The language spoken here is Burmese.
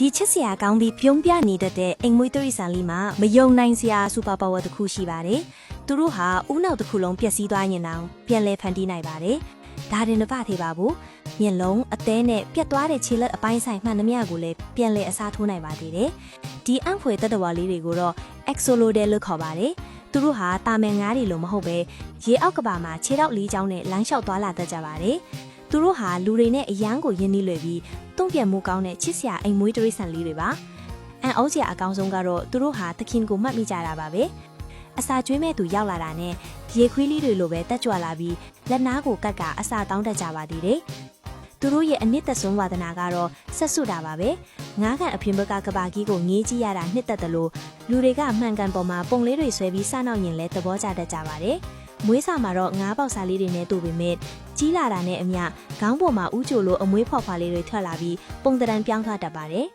ဒီချစ်စရာကောင်းပြီးပြုံးပြနေတတ်တဲ့အင်မွေးတရိษံလေးမှာမယုံနိုင်စရာစူပါပါဝါတစ်ခုရှိပါတယ်။သူတို့ဟာဦးနောက်တစ်ခုလုံးပျက်စီးသွားရင်တောင်ပြန်လဲဖန်တီးနိုင်ပါတယ်။ဒါတင်မပသေးပါဘူး။မျက်လုံးအသေးနဲ့ပြတ်သွားတဲ့ခြေလက်အပိုင်းဆိုင်မှန်သမျှကိုလည်းပြန်လဲအစားထိုးနိုင်ပါသေးတယ်။ဒီအံ့ဖွယ်တတဝါလေးတွေကိုတော့ Axolotl လို့ခေါ်ပါတယ်။သူတို့ဟာတာမန်ငါးတွေလိုမဟုတ်ပဲရေအောက်ကဘာမှာခြေထောက်လေးချောင်းနဲ့လမ်းလျှောက်သွားလာတတ်ကြပါတယ်။သူတို့ဟာလူတွေနဲ့အယမ်းကိုယဉ်နှီးလွယ်ပြီးတုံ့ပြန်မှုကောင်းတဲ့ချစ်စရာအိမ်မွေးတရိษံလေးတွေပါအန်အောစရာအကောင်းဆုံးကတော့သူတို့ဟာသခင်ကိုမှတ်မိကြတာပါပဲအစာကျွေးမဲ့သူရောက်လာတာနဲ့ရေခွေးလေးတွေလိုပဲတက်ကြွလာပြီးလက်နားကိုကတ်ကအစာတောင်းတတ်ကြပါသေးတယ်သူတို့ရဲ့အနှစ်သက်ဆုံးဝါသနာကတော့ဆက်စုတာပါပဲငါးကန်အပြင်ဘက်ကကဘာကြီးကိုငေးကြည့်ရတာနှစ်သက်တယ်လို့လူတွေကမှန်ကန်ပေါ်မှာပုံလေးတွေဆွဲပြီးစနောက်ရင်လဲသဘောကျတတ်ကြပါတယ်မွေးစာမှာတော့ငါးပေါက်စာလေးတွေနဲ့တူပေမဲ့ကြီးလာတာနဲ့အမျှခေါင်းပေါ်မှာဥချိုလိုအမွေးဖွားဖွားလေးတွေထွက်လာပြီးပုံတံပြောင်းထွက်တတ်ပါတယ်